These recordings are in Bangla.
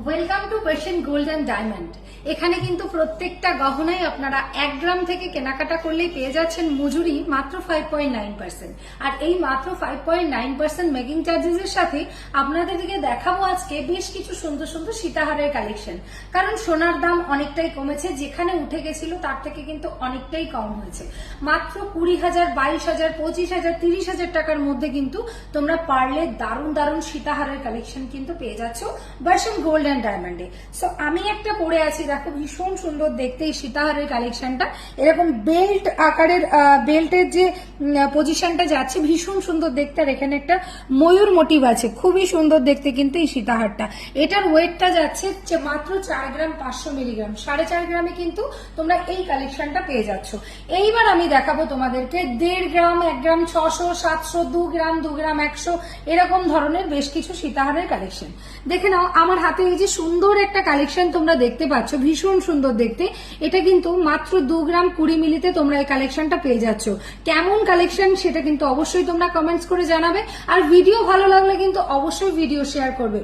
Welcome to Persian gold and diamond. এখানে কিন্তু প্রত্যেকটা গহনাই আপনারা 1 গ্রাম থেকে কেনাকাটা করলেই পেয়ে যাচ্ছেন মজুরি মাত্র 5.9%। আর এই মাত্র 5.9% মেকিং চার্জেস এর সাথে আপনাদেরকে দেখাবো আজকে বেশ কিছু সুন্দর সুন্দর সীতাহারের কালেকশন। কারণ সোনার দাম অনেকটাই কমেছে, যেখানে উঠে গেছিল তার থেকে কিন্তু অনেকটাই কম হয়েছে। মাত্র 20,000, 22,000, 25,000, 30,000 টাকার মধ্যে কিন্তু তোমরা পারলে দারুণ দারুণ সীতাহারের কালেকশন কিন্তু পেয়ে যাচ্ছ পার্সিয়ান গোল্ড অ্যান্ড ডায়মন্ডে। সো আমি একটা পরে আছি, দেখো ভীষণ সুন্দর দেখতে এই সীতাহারের কালেকশনটা। এরকম বেল্ট আকারের বেল্টের যে পজিশনটা যাচ্ছে ভীষণ সুন্দর দেখতে, আর এখানে একটা ময়ূর মোটিভ আছে, খুবই সুন্দর দেখতে কিন্তু এই সীতাহারটা। এটার ওয়েটটা যাচ্ছে মাত্র 4 গ্রাম 500 মিলিগ্রাম, 4.5 গ্রামে কিন্তু তোমরা এই কালেকশনটা পেয়ে যাচ্ছ। এইবার আমি দেখাবো তোমাদেরকে 1.5 গ্রাম, 1 গ্রাম 600, 700, 2 গ্রাম, 2 গ্রাম 100 এরকম ধরনের বেশ কিছু সীতাহারের কালেকশন। দেখে নাও আমার হাতে এই যে সুন্দর একটা কালেকশন তোমরা দেখতে পাচ্ছ, ভীষণ সুন্দর দেখতে। এটা কিন্তু মাত্র 2 গ্রাম 20 মিলিতে তোমরা এই কালেকশনটা পেয়ে যাচ্ছ। কেমন কালেকশন সেটা কিন্তু অবশ্যই তোমরা কমেন্টস করে জানাবে। আর ভিডিও ভালো লাগলে কিন্তু অবশ্যই ভিডিও শেয়ার করবে,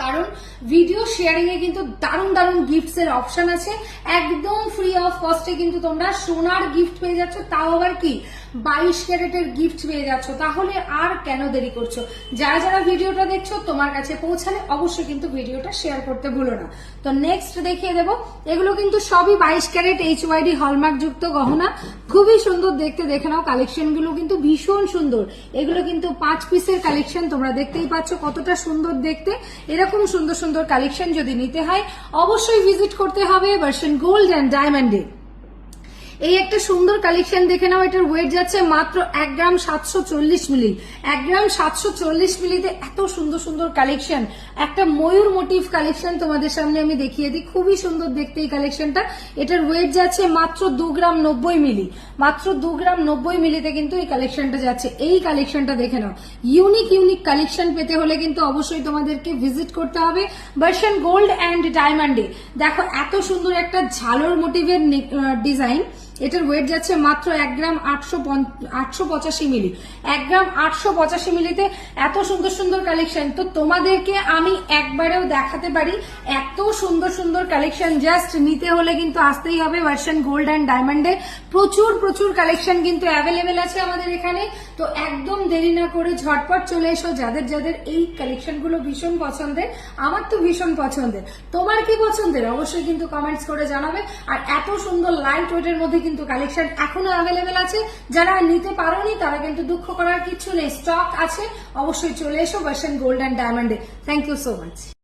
কারণ ভিডিও শেয়ারিং এ কিন্তু দারুণ দারুণ গিফটস এর অপশন আছে। একদম ফ্রি অফ কস্টে কিন্তু তোমরা সোনার গিফট পেয়ে যাচ্ছ, তাও আবার কি 22 ক্যারেটের গিফট পেয়ে যাচ্ছ। তাহলে আর কেন দেরি করছো? যারা যারা ভিডিওটা দেখছো তোমার কাছে পৌঁছালে অবশ্যই কিন্তু ভিডিওটা শেয়ার করতে ভুলো না। তো নেক্সট দেখিয়ে দেবো, এগুলো কিন্তু সবই 22 ক্যারেট HYD হলমার্ক যুক্ত গহনা, খুবই সুন্দর দেখতে। দেখে নাও কালেকশন গুলো কিন্তু ভীষণ সুন্দর। এগুলো কিন্তু 5 পিসের কালেকশন, তোমরা দেখতেই পাচ্ছ কতটা সুন্দর দেখতে। এরকম সুন্দর সুন্দর কালেকশন যদি নিতে হয় অবশ্যই ভিজিট করতে হবে পার্সিয়ান গোল্ড অ্যান্ড ডায়মন্ডে। এই একটা সুন্দর কালেকশন দেখে নাও, এটার ওয়েট যাচ্ছে মাত্র 1 গ্রাম 740 মিলি। 1 গ্রাম 740 মিলিতে এত সুন্দর সুন্দর কালেকশন। একটা ময়ূর মোটিভ কালেকশন তোমাদের সামনে আমি দেখিয়ে দিই, খুবই সুন্দর দেখতে এই কালেকশনটা। এটার ওয়েট যাচ্ছে মাত্র 2 গ্রাম 90 মিলি। মাত্র 2 গ্রাম 90 মিলিতে কিন্তু এই কালেকশনটা যাচ্ছে। এই কালেকশনটা দেখে নাও, ইউনিক ইউনিক কালেকশন পেতে হলে কিন্তু অবশ্যই তোমাদেরকে ভিজিট করতে হবে পার্সিয়ান গোল্ড অ্যান্ড ডায়মন্ডে। দেখো এত সুন্দর একটা ঝালর মোটিভের ডিজাইন। এটার ওয়েট যাচ্ছে মাত্র 1 গ্রাম 885 মিলি। 1 গ্রাম 885 মিলিতে এত সুন্দর সুন্দর কালেকশন তো তোমাদেরকে আমি একবারেও দেখাতে পারি। এত সুন্দর সুন্দর কালেকশন জাস্ট নিতে হলে কিন্তু আসতেই হবে পার্সিয়ান গোল্ড অ্যান্ড ডায়মন্ডে। প্রচুর প্রচুর কালেকশন কিন্তু অ্যাভেলেবেল আছে আমাদের এখানে। তো একদম দেরি না করে ঝটপট চলে এসো, যাদের যাদের এই কালেকশন গুলো ভীষণ পছন্দের। আমার তো ভীষণ পছন্দের, তোমার কি পছন্দের অবশ্যই কিন্তু কমেন্টস করে জানাবে। আর এত সুন্দর লাইট ওয়েটের মধ্যে কিন্তু কালেকশন এখনো অ্যাভেলেবেল আছে। যারা নিতে পারোনি তারা কিন্তু দুঃখ করার কিছু নেই, স্টক আছে। অবশ্যই চলে এসো পার্সিয়ান গোল্ড অ্যান্ড ডায়মন্ডে। Thank you so much.